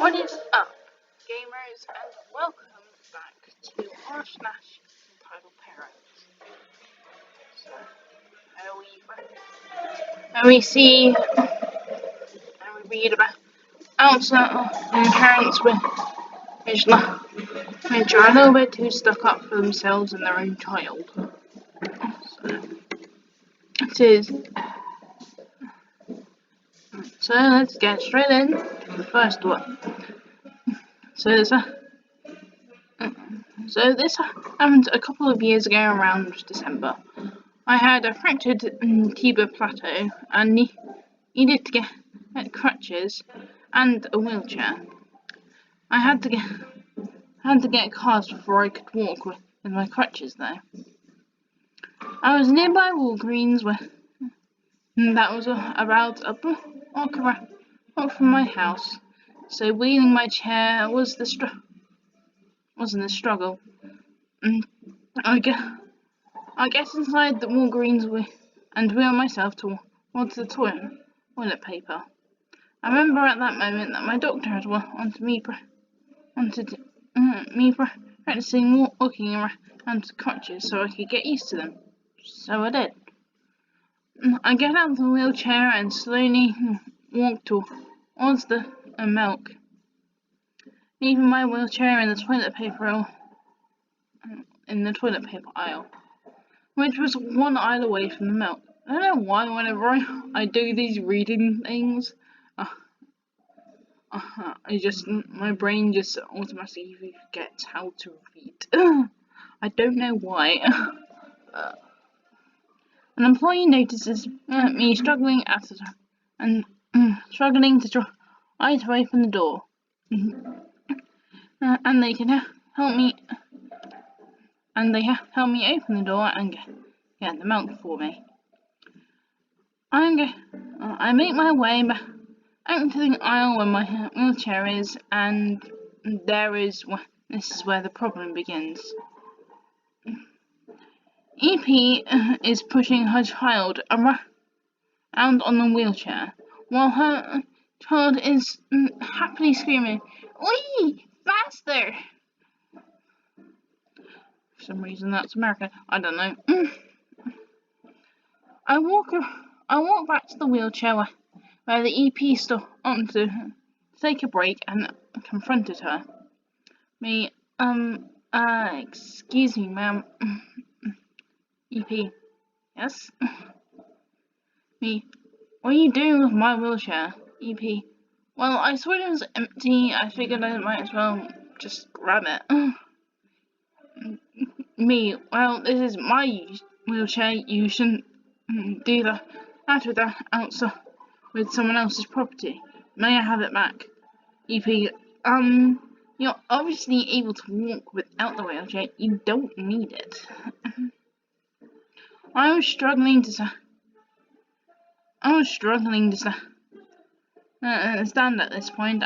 What is up, gamers, and welcome back to our slash entitled Parents. So, we see and we read about outside parents which are a little bit too stuck up for themselves and their own child. So let's get straight in to the first one. So this happened a couple of years ago around December. I had a fractured tibia plateau and needed to get crutches and a wheelchair. I had to get a cast before I could walk with my crutches though. I was nearby Walgreens that was about a walk from my house, so wheeling my chair wasn't a struggle. I get inside the Walgreens and wheel myself towards the toilet paper. I remember at that moment that my doctor had wanted me practicing walking around the crutches so I could get used to them. So I did. I get out of the wheelchair and slowly walk towards the milk, leaving my wheelchair in the toilet paper aisle, which was one aisle away from the milk. I don't know why whenever I do these reading things, my brain just automatically forgets how to read. I don't know why. An employee notices me struggling struggling to try to open the door, and they can help me. And they help me open the door and get the milk for me. I make my way back to the aisle where my wheelchair is, and this is where the problem begins. EP is pushing her child around on the wheelchair, while her child is happily screaming, "Wee! Faster!" For some reason that's American. I don't know. I walk back to the wheelchair where the EP stopped to take a break and confronted her. Excuse me, ma'am. EP. Yes? What are you doing with my wheelchair? EP. Well, I saw it was empty. I figured I might as well just grab it. Well, this is my wheelchair. You shouldn't do that with someone else's property. May I have it back? EP. You're obviously able to walk without the wheelchair. You don't need it. I was struggling to stand at this point,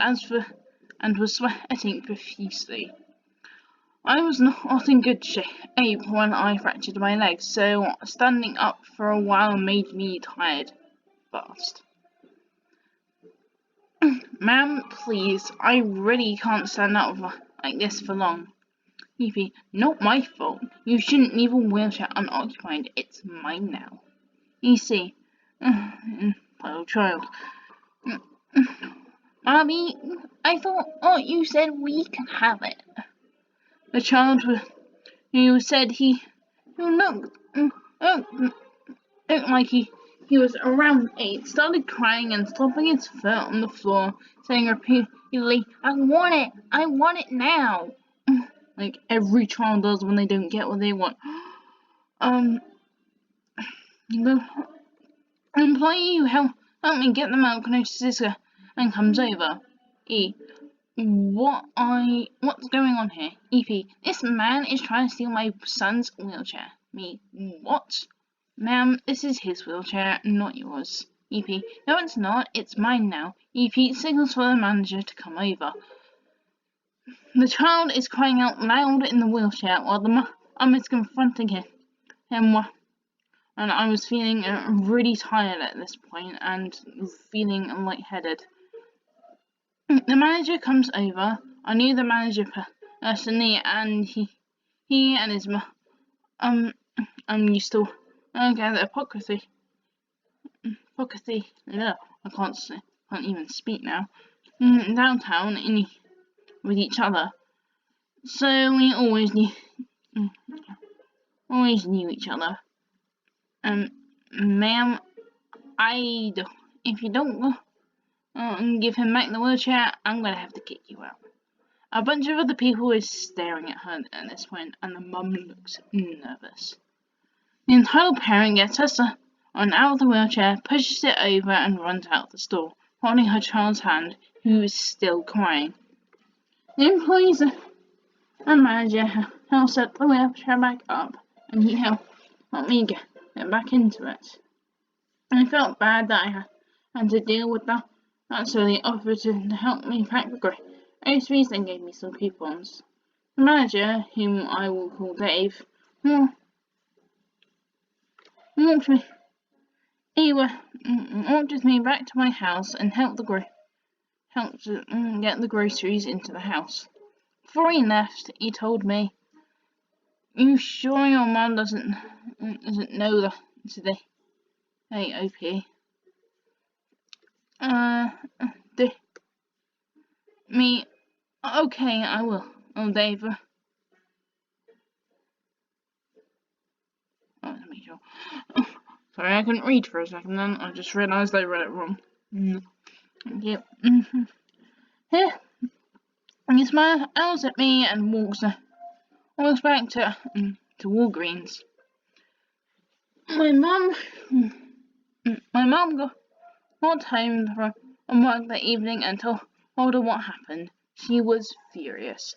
and was sweating profusely. I was not in good shape when I fractured my leg, so standing up for a while made me tired fast. Ma'am, please, I really can't stand up like this for long. EP, not my fault. You shouldn't leave a wheelchair unoccupied. It's mine now. EC, little child. Mommy, I thought you said we can have it. The child who said he looked like he was around 8 started crying and stomping his foot on the floor, saying repeatedly, I want it now. Like every child does when they don't get what they want. The employee who helped me get the milk notices her and comes over. What's going on here? EP, this man is trying to steal my son's wheelchair. What? Ma'am, this is his wheelchair, not yours. EP, no it's not, it's mine now. EP signals for the manager to come over. The child is crying out loud in the wheelchair while the mum is confronting him. And I was feeling really tired at this point and feeling lightheaded. The manager comes over. I knew the manager personally, and he and his mum used to gather hypocrisy. No, can't even speak now. Downtown with each other, so we always knew each other. Ma'am, if you don't give him back the wheelchair, I'm gonna have to kick you out. A bunch of other people were staring at her at this point, and the mum looks nervous. The entitled parent gets her son out of the wheelchair, pushes it over, and runs out the store, holding her child's hand, who is still crying. The employees and manager help set the wheelchair back up, and he helped me get back into it. I felt bad that I had to deal with that, so they offered to help me pack the groceries and gave me some coupons. The manager, whom I will call Dave, walked with me back to my house and helped to get the groceries into the house. Before he left, he told me, "You sure your mum doesn't know that today? Hey, OP. Me. Okay, I will. Oh, Dave. Let me sure. Sorry, I couldn't read for a second then. I just realised I read it wrong. Yep. Here. He smiles at me and walks back to Walgreens. My mum got home from work that evening and told her what happened. She was furious.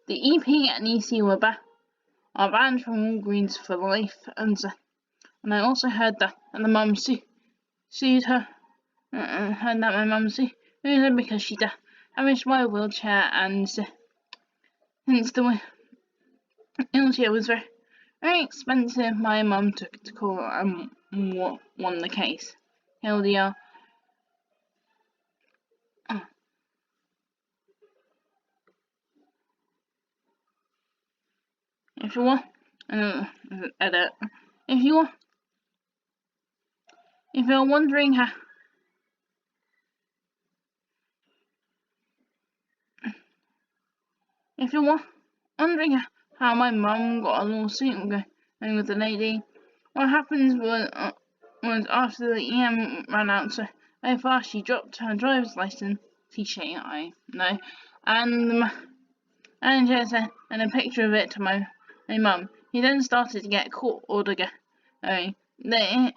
The EP and EC are banned from Walgreens for life, and I also heard that the mum sued her. Heard that my mum sued her because she damaged my wheelchair, and since the wheelchair was very expensive, my mum took to court and won the case. LDR. If you want, edit. If you're wondering how. If you're wondering how my mum got a lawsuit going with the lady, what happened was after the EM ran out so fast, she dropped her driver's license. Cliche, I know, and the manager sent a picture of it to my mum. He then started to get a court order going. The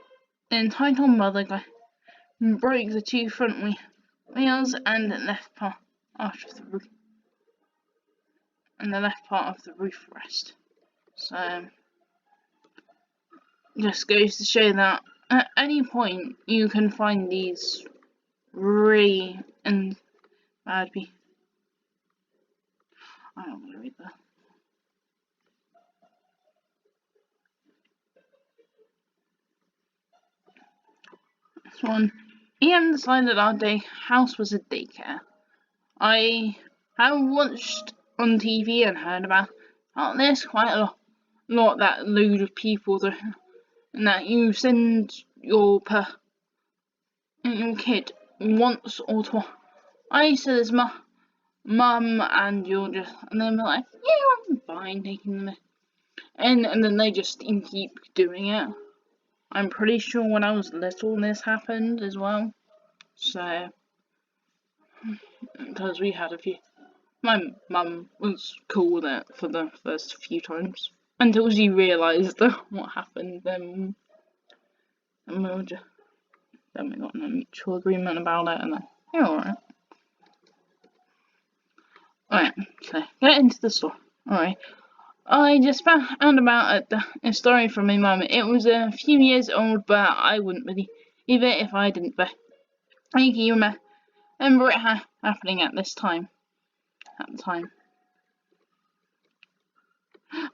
entitled mother broke the two front wheels and the left part of the roof rest. So, just goes to show that at any point you can find these really bad people. I don't want to read that. This one. EM decided our house was a daycare. I have watched on TV and heard about this quite a lot that load of people that you send your kid once or twice to this mum, and you're just, and then they're like, yeah, I'm fine taking them in, and then they just keep doing it. I'm pretty sure when I was little this happened as well. So, because we had a few. My mum was cool with it for the first few times until she realised what happened. Then we got in a mutual agreement about it, and then you're alright. Alright, so get into the story. Alright, I just found about a story from my mum. It was a few years old, but I wouldn't believe it if I didn't. But I can remember it happening at the time.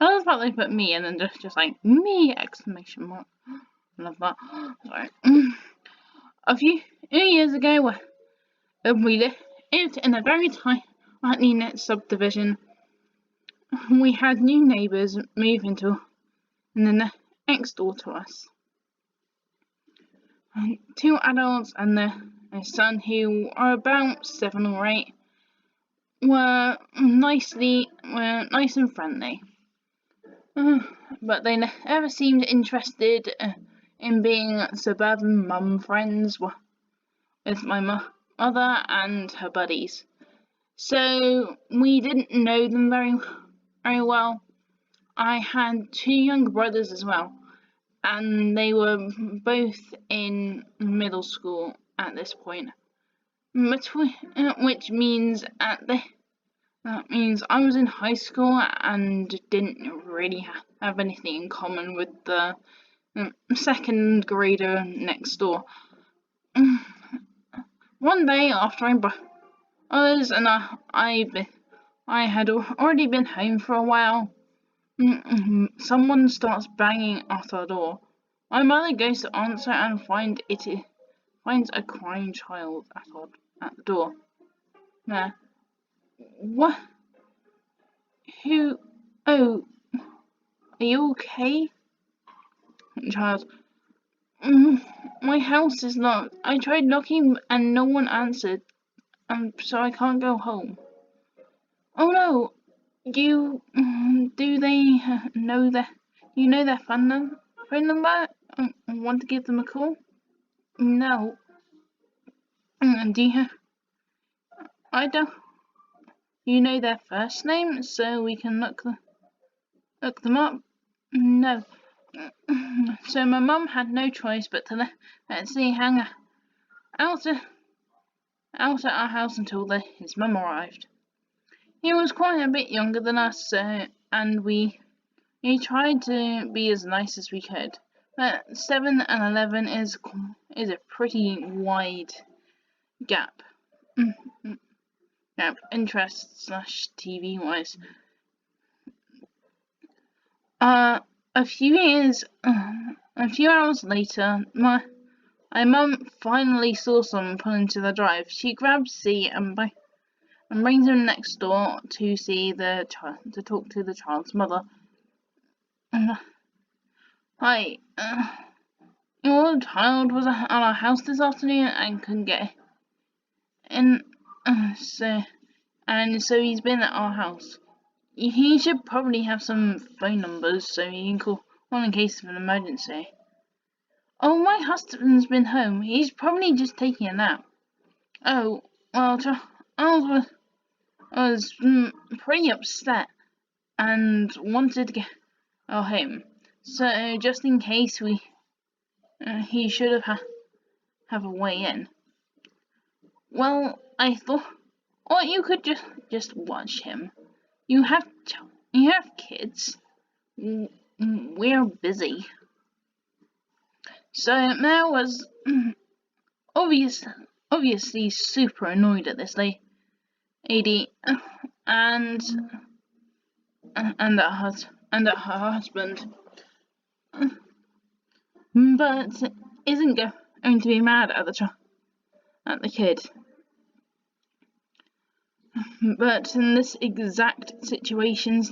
I love how they put me and then just like me exclamation mark. I love that. Sorry. A few years ago, we lived in a very tightly knit subdivision. We had new neighbours move into in the next door to us. Two adults and their son, who are about 7 or 8, were nice and friendly. But they never seemed interested in being suburban mum friends with my mother and her buddies. So we didn't know them very well. I had 2 younger brothers as well, and they were both in middle school at this point. Which means that means I was in high school and didn't really have anything in common with the second grader next door. One day after brothers and I had already been home for a while, someone starts banging at our door. My mother goes to answer and finds a crying child at the door. What? Who? Oh, are you okay? Child. My house is locked. I tried knocking and no one answered, so I can't go home. Oh no! Do they know their phone number? Want to give them a call? No. Do you? I don't. You know their first name, so we can look them up? No. So my mum had no choice but to let Z hang out at our house until his mum arrived. He was quite a bit younger than us, and we tried to be as nice as we could. But 7 and 11 is a pretty wide gap. Interest / TV wise. A few hours later, my mum finally saw someone pull into the drive. She grabs Z and brings him next door to see to talk to the child's mother. Hi, your child was at our house this afternoon and couldn't get in, so he's been at our house. He should probably have some phone numbers so he can call in case of an emergency. Oh, my husband's been home. He's probably just taking a nap. Oh, well, Charles was pretty upset and wanted to get home. So just in case he should have a way in. Well, I thought, or you could just watch him. You have kids. We're busy. So Mel was obviously super annoyed at this lady and at her husband, but isn't going to be mad at the kid. But in this exact situation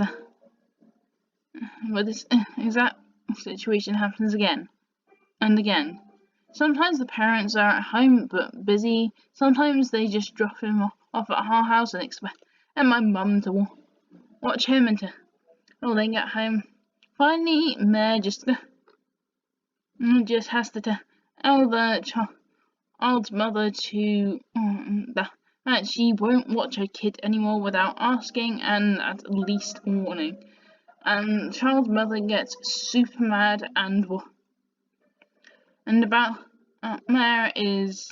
happens again and again. Sometimes the parents are at home but busy. Sometimes they just drop him off at our house and expect my mum to watch him until they get home. Finally, Mare just has to tell the child's mother that she won't watch her kid anymore without asking and at least warning. And the child's mother gets super mad and about Mare is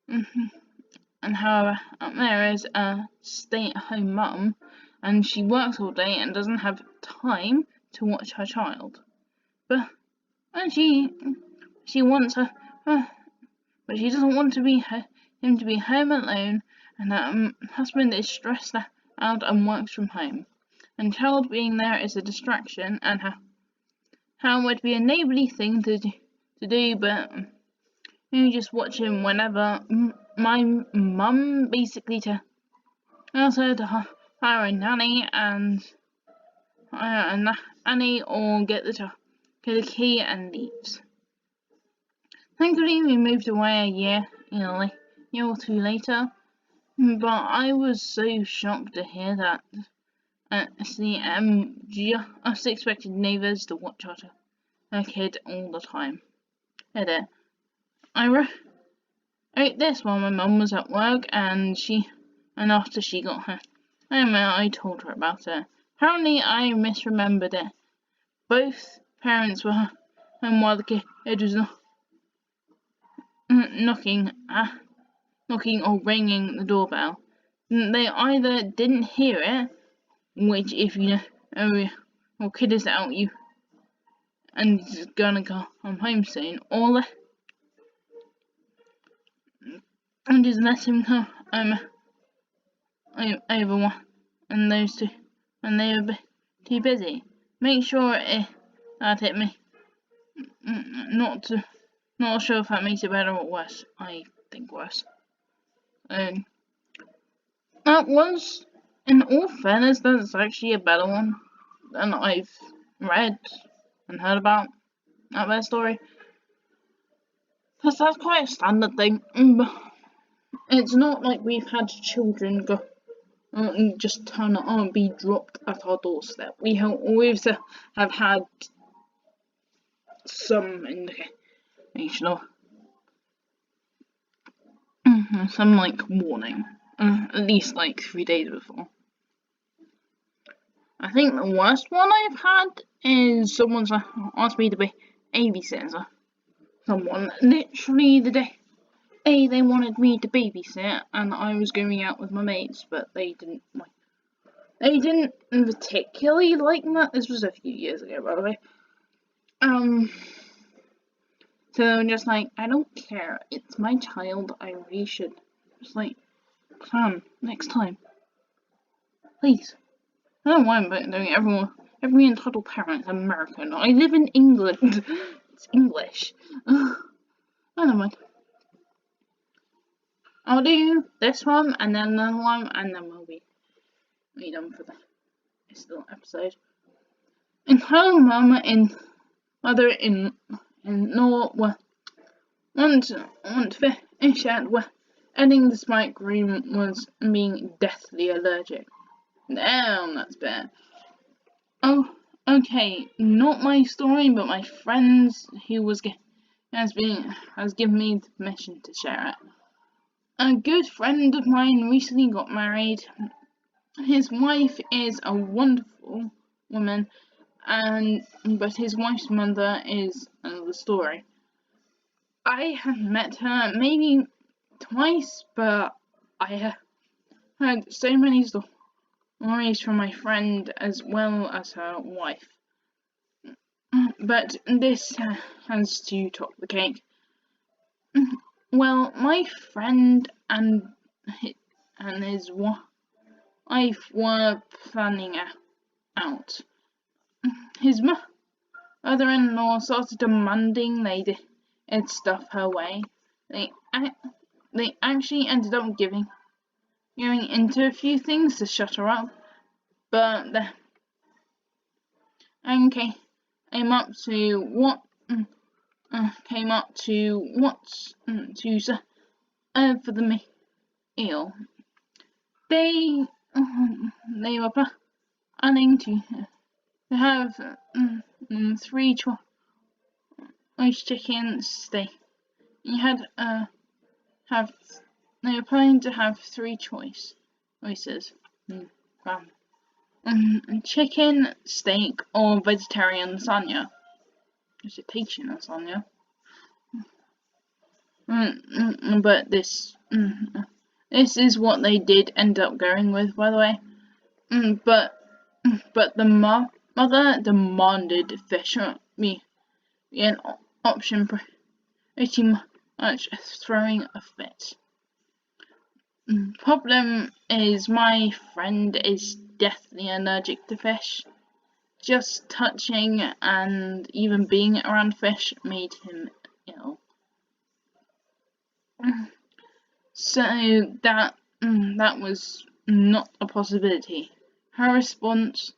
and how Mare is a stay-at-home mum and she works all day and doesn't have time to watch her child. But she wants but she doesn't want him to be home alone, and her husband is stressed out and works from home. And child being there is a distraction, and how would be a neighbourly thing to do, but you just watch him whenever my mum basically also to hire a nanny and or get the key and leaves. Thankfully, we moved away a year or two later. But I was so shocked to hear that the just expected neighbours to watch after her kid all the time. Edit. I wrote this while my mum was at work, and after she got home, I told her about it. Apparently, I misremembered it. Both parents were home while the kid was knocking or ringing the doorbell. They either didn't hear it, which if you know your kid is out and is gonna come home soon, or and just let him come over and those two, and they were too busy. Make sure that it may not sure if that makes it better or worse. I think worse. That was, in all fairness, that's actually a better one than I've read and heard about that story. Because that's quite a standard thing. It's not like we've had children go and just turn up and be dropped at our doorstep. We have always have had some indication of some warning, at least 3 days before. I think the worst one I've had is someone's asked me to be babysitter. Someone literally the day they wanted me to babysit, and I was going out with my mates, but they didn't particularly like that. This was a few years ago, by the way. So I'm just I don't care. It's my child. I really should just plan next time, please. I don't mind about doing every entitled parent is American. I live in England. It's English. I don't mind. I'll do this one and then another one, and then we'll be done for this little episode. Entitled mama in mother-in-law want to finish at where ending despite Green was being deathly allergic. Damn, that's bad. Oh, okay, not my story, but my friend's who has given me the permission to share it. A good friend of mine recently got married. His wife is a wonderful woman, but his wife's mother is another story. I have met her maybe twice, but I have heard so many stories from my friend as well as her wife. But this has to top the cake. Well, my friend and his wife were planning out. His mother-in-law started demanding they did stuff her way. They actually ended up going into a few things to shut her up, but came up to what's to serve for the meal. They were planning to have 3 choice chicken steak. They were planning to have 3 choices. Chicken, steak, or vegetarian lasagna. Vegetation lasagna. But this is what they did end up going with, by the way. But the mother demanded fish be an option, pretty much throwing a fit. Problem is, my friend is deathly allergic to fish. Just touching and even being around fish made him ill. So that was not a possibility. Her response,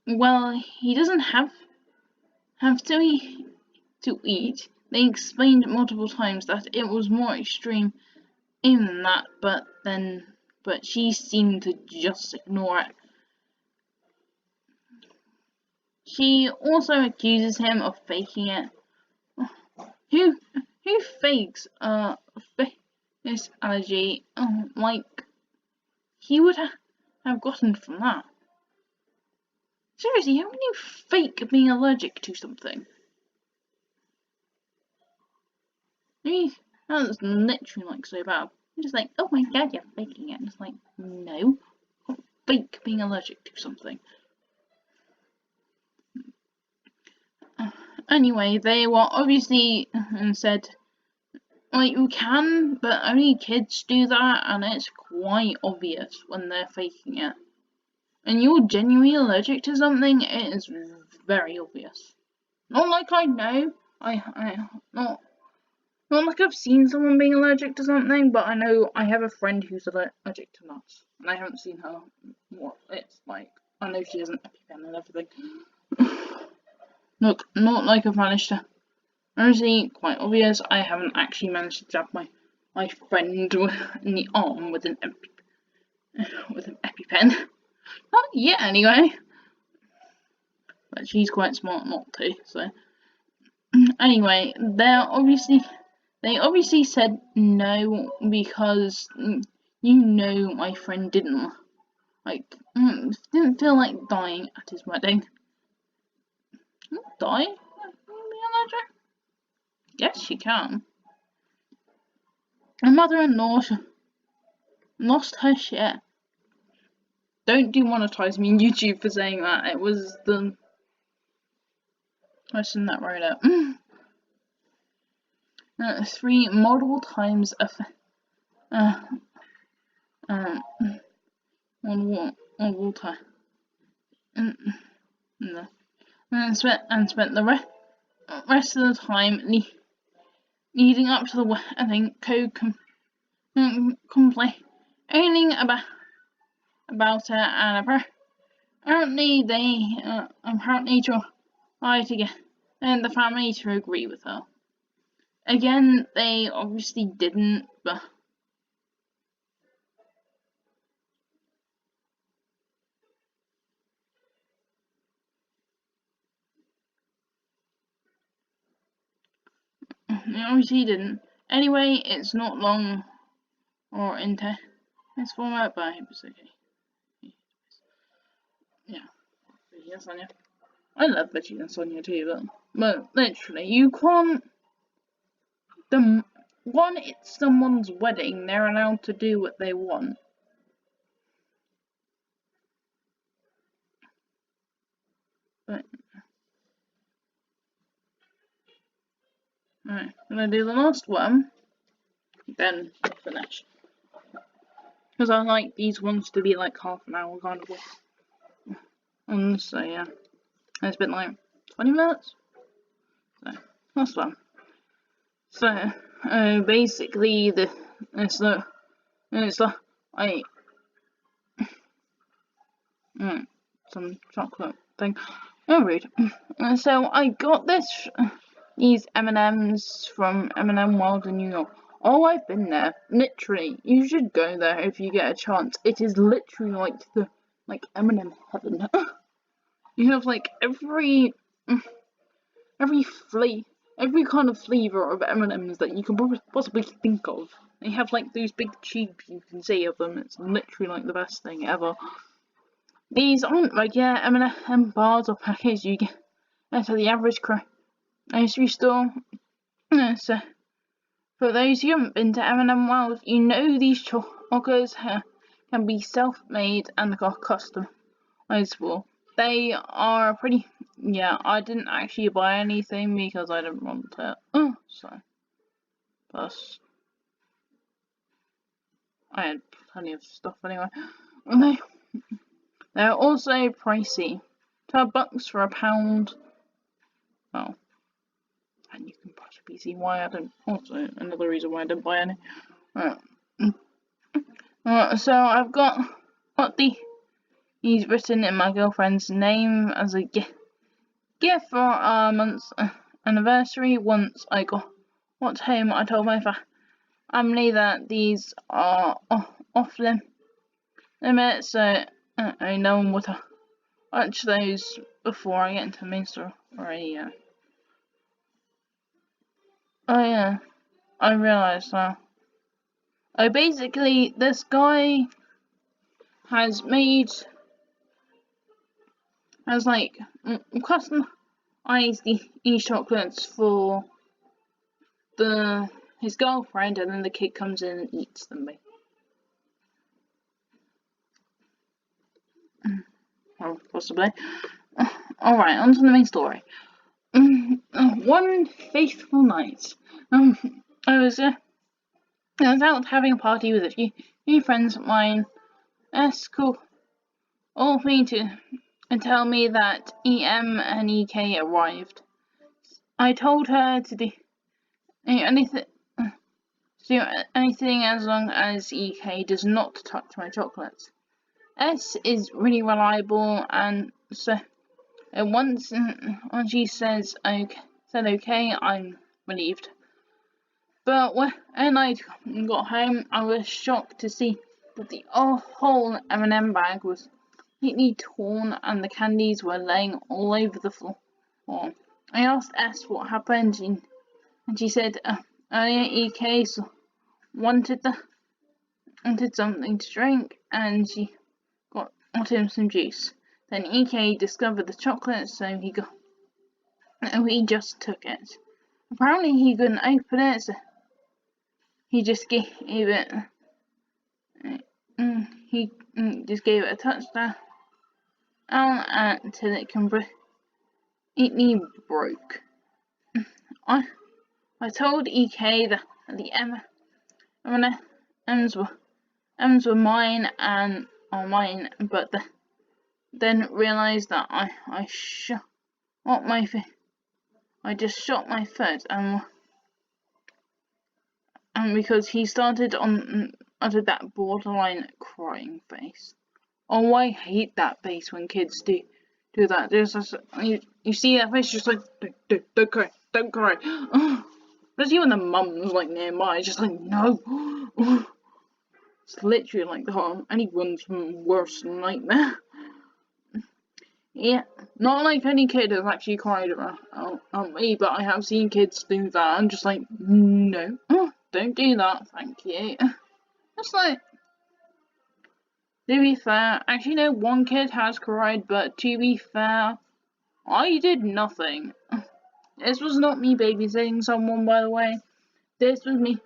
well, he doesn't have to eat. They explained multiple times that it was more extreme than that, but she seemed to just ignore it. She also accuses him of faking it. Who who fakes this allergy? Like he would have gotten from that. Seriously, how can you fake being allergic to something? I mean, that's literally like so bad. You're just like, oh my god, you're faking it. And it's like, no, fake being allergic to something. Anyway, they were obviously and said, like, you can, but only kids do that, and it's quite obvious when they're faking it. And you're genuinely allergic to something, it is very obvious. Not like I know, not like I've seen someone being allergic to something, but I know I have a friend who's allergic to nuts, and I haven't seen her what it's like. I know she has an EpiPen and everything. Look, not like I've managed to. Honestly, quite obvious, I haven't actually managed to jab my friend in the arm with an EpiPen. Not yet, anyway. But she's quite smart not to, so. Anyway, they obviously said no because my friend didn't feel like dying at his wedding. Die? Yes, she can. Her mother-in-law lost her shit. Don't demonetize me on YouTube for saying that. It was the person that wrote it. 3 multiple times on water. And spent the rest of the time leading up to the wedding, complaining about it, and apparently tried to get the family to agree with her. Again, they obviously didn't, but obviously didn't. Anyway, it's not long or intense format, but it's okay. Yeah, yes, Sonia. I love Veggie and Sonia too, but literally, you can't. It's someone's wedding, they're allowed to do what they want. But, alright, I'm gonna do the last one, then finish. Because I like these ones to be like half an hour kind of one. So yeah, it's been like 20 minutes. So, last one. So, basically, it's like some chocolate thing. Oh, rude. So I got these M&Ms from M&M World in New York. Oh, I've been there. Literally, you should go there if you get a chance. It is literally like M&M heaven. You have like every kind of flavor of M&Ms that you can possibly think of. They have like those big tubes you can see of them. It's literally like the best thing ever. These aren't regular M&M bars or packets you get at the average grocery store. So, for those who haven't been to M&M World, you know these chocolates can be self-made and are customizable. They are pretty. Yeah, I didn't actually buy anything because I didn't want it. So. Plus, I had plenty of stuff anyway. They're also pricey. $12 for a pound. Well, and you can possibly see why I didn't. Also, another reason why I didn't buy any. So I've got he's written in my girlfriend's name as a gift for our month's anniversary. Once I got home, I told my family that these are off limits, so no one would touch those before I get into the main story. Yeah. Oh yeah, I realised that. Basically, this guy has like customized these chocolates for his girlfriend, and then the kid comes in and eats them. Well, possibly. Alright, on to the main story. One faithful night, I was out having a party with a few friends of mine. Called me to tell me that EM and EK arrived. I told her to do anything as long as EK does not touch my chocolates. S is really reliable, and so once she said okay, I'm relieved. But when I got home, I was shocked to see that the whole M&M bag was completely torn and the candies were laying all over the floor. I asked S what happened, and she said EK wanted something to drink, and she got him some juice. Then EK discovered the chocolate, so he just took it. Apparently he couldn't open it, so he just gave it. He just gave it a touchdown until it completely broke. I told EK that the M&Ms were mine and are mine, but then realised that I just shot my foot, and because he started onto that borderline crying face. Oh, I hate that face when kids do that. There's just, you see that face, just like don't cry, especially when the mum's like nearby, just like no. It's literally like anyone's worst nightmare. Yeah, not like any kid has actually cried around me, but I have seen kids do that. I'm just like, no, don't do that, thank you. Just like, to be fair, actually no, one kid has cried, but to be fair, I did nothing. This was not me babysitting someone, by the way. This was me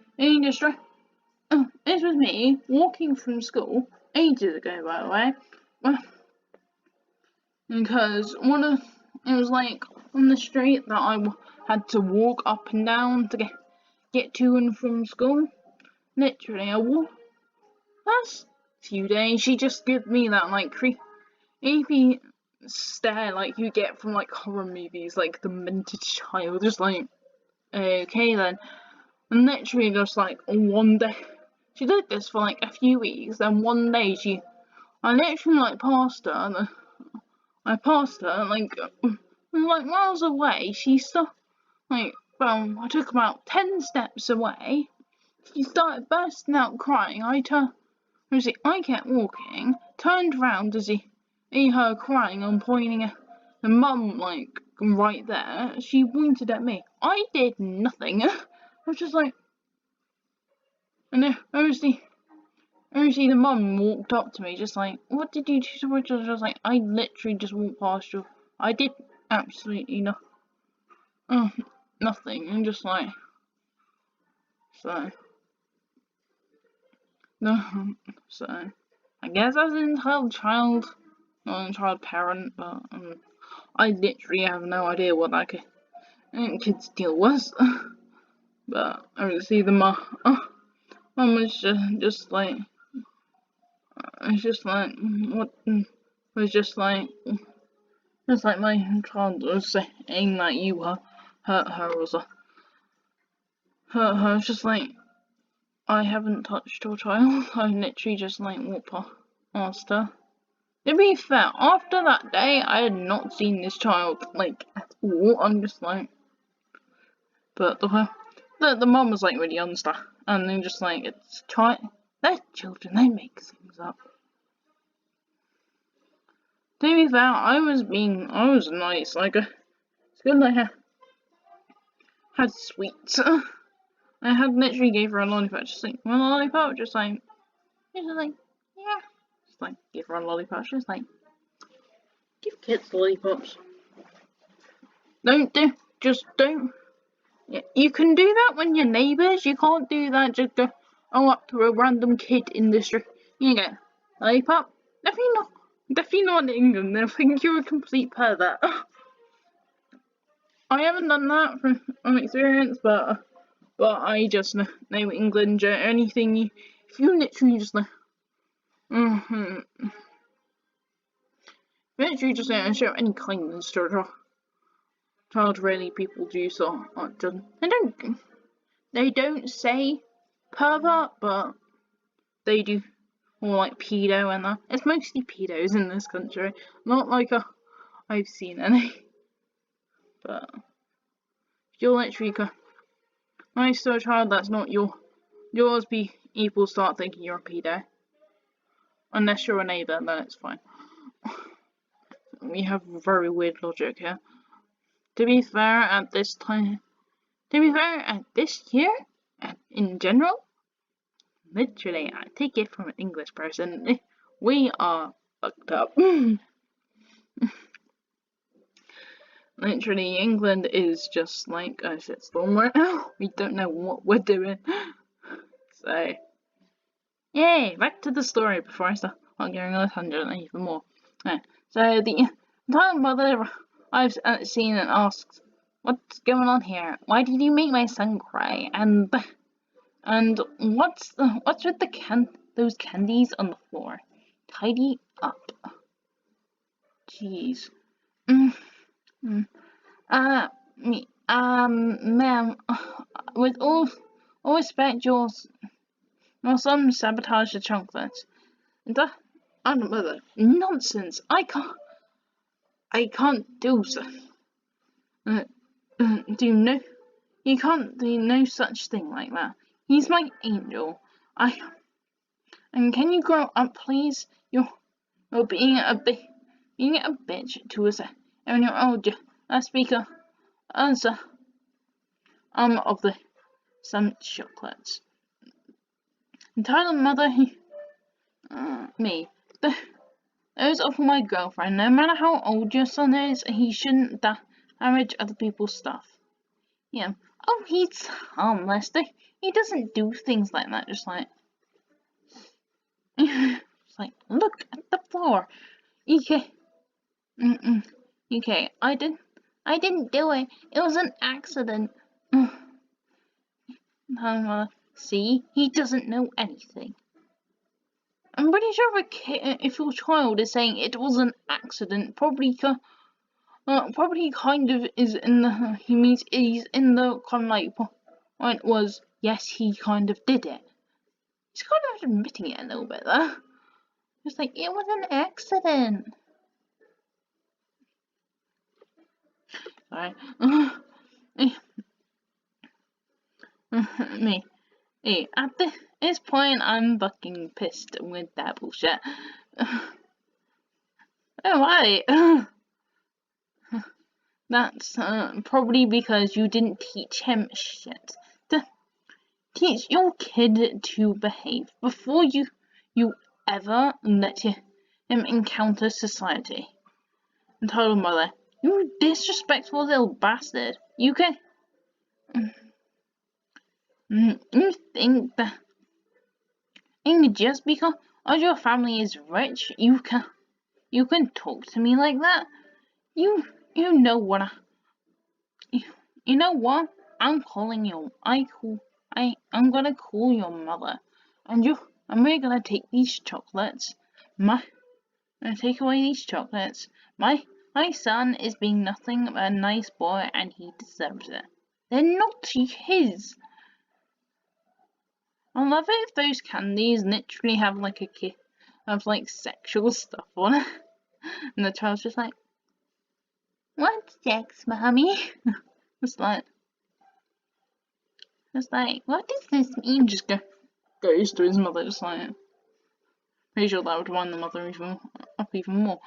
this was me walking from school ages ago, by the way. Because it was like on the street that I had to walk up and down to get to and from school. Literally, last few days she just gave me that like creepy stare like you get from like horror movies, like the demented child, just like okay then. And literally just like one day she did this for like a few weeks, then one day I literally like passed her and like miles away. She stopped, I took about 10 steps away. She started bursting out crying. I kept walking, turned around to see her crying and pointing at the mum, like, right there. She pointed at me. I did nothing. I was just like, and then obviously the mum walked up to me, just like, what did you do? So I was like, I literally just walked past you. I did absolutely nothing. And just like, so, no, so, I guess I was an entitled child, not an entitled parent, but I literally have no idea what that kid's deal was. But obviously the mum was just like, it's just like, what, was just like my child was saying that you hurt her or so. Her, it's just like, I haven't touched your child. I literally just like walked past her. To be fair, after that day, I had not seen this child like at all. I'm just like, but the mum was like really understand, and then just like they're children, they make things up. To be fair, I was nice. Like, it's good I had sweets. I had literally gave her a lollipop, just like one lollipop, just like yeah, just like give her a lollipop, just like give kids lollipops. Just don't. Yeah, you can do that when you're neighbours. You can't do that just go up to a random kid in the street. You get lollipop. Definitely not in England. They'll think you're a complete pervert. I haven't done that from experience, but I just know England. Anything if you literally just literally just show any kindness to a child, really, people do so. They don't say pervert, but they do. Or like pedo and that. It's mostly pedos in this country. Not like I've seen any. But if you're literally nice to a child that's not yours, people start thinking you're a pedo. Unless you're a neighbour, then it's fine. We have very weird logic here. To be fair, at this year, and in general, literally, I take it from an English person, we are fucked up. Literally, England is just like a shitstorm right now. We don't know what we're doing. So, yay, back to the story before I start going on a tangent even more. So, the entire mother I've seen and asks, what's going on here? Why did you make my son cry? And what's with those candies on the floor? Tidy up. Jeez. Ma'am, with all respect, your son sabotaged the chocolates. Mother, nonsense. I can't do so. Do you know? You can't do no such thing like that. He's my angel. And can you grow up, please? You're being a bitch to us. And you're old speaker. Answer. Of some chocolates. Entitled mother, me. Those are for my girlfriend. No matter how old your son is, he shouldn't damage other people's stuff. Yeah. Oh, he's harmless. He doesn't do things like that. Just like, look at the floor. Okay. Okay. I didn't do it. It was an accident. See, he doesn't know anything. I'm pretty sure if your child is saying it was an accident, probably kind of is in the he means he's in the kind of like point was yes, he kind of did it. He's kind of admitting it a little bit there. It's like it was an accident. Sorry. Me. Hey, at this point, I'm fucking pissed with that bullshit. Alright. That's probably because you didn't teach him shit. Teach your kid to behave before you ever let him encounter society. Entitled mother, you disrespectful little bastard. You can. You think that just because your family is rich, you can talk to me like that? You know what? You know what? I'm calling you. I'm gonna call your mother, and we're gonna take these chocolates. I'm gonna take away these chocolates. My son is being nothing but a nice boy, and he deserves it. They're not his. I love it if those candies literally have like sexual stuff on it. And the child's just like, "What's sex, mommy?" It's like, what does this mean? Just goes to his mother, just like, pretty sure that would wind the mother even more.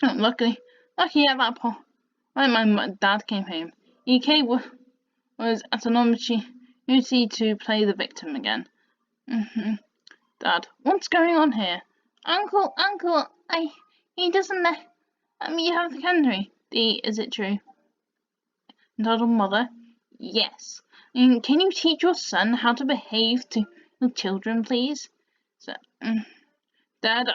Luckily at that point, when my dad came home, EK was at an opportunity to play the victim again. Dad, what's going on here? Uncle, he doesn't let me have the candy. Is it true? Entitled Mother, yes. Can you teach your son how to behave to the children, please? So, Dad,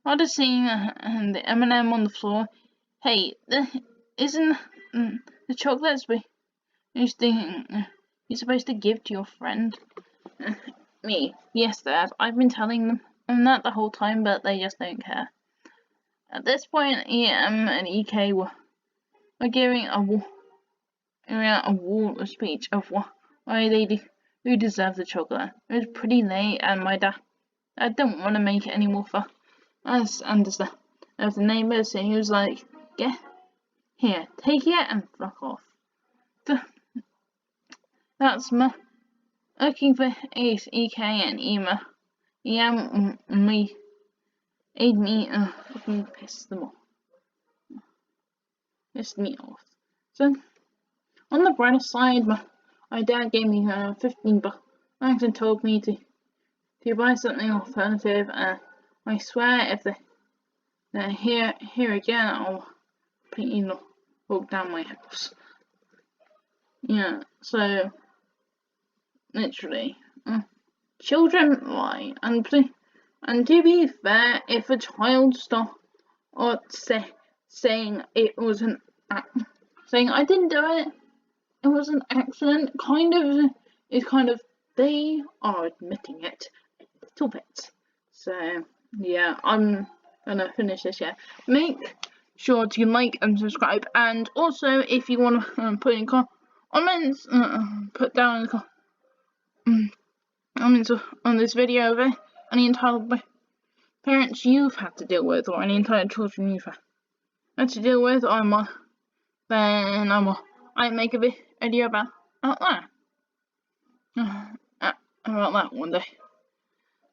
after seeing the M&M on the floor, hey, isn't the chocolates you're supposed to give to your friend? Me, yes, Dad. I've been telling them that the whole time, but they just don't care. At this point, EM and EK were giving a wall speech of why they do deserve the chocolate. It was pretty late, and my dad didn't want to make it any more for us and the neighbours, so he was like, "Get here, take it and fuck off." That's my looking for Ace, EK, and EM made me fucking piss me off. So, on the brighter side, my dad gave me $15 and told me to buy something alternative. I swear, if they're here again, I'll completely walk down my house. Yeah, so literally, children lie, and to be fair, if a child saying it was saying I didn't do it, it was an accident, is they are admitting it a little bit. So yeah, I'm gonna finish this. Yeah, make sure to like and subscribe, and also if you want to put in comments, put down in the comments on this video of any entitled parents you've had to deal with, or any entitled children you've had to deal with, I make a video about that one day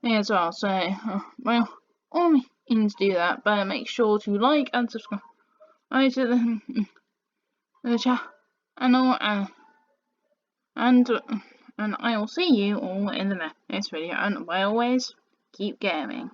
as well. So well, all means do that, but make sure to like and subscribe to the channel, and I will see you all in the next video, and I always keep gaming.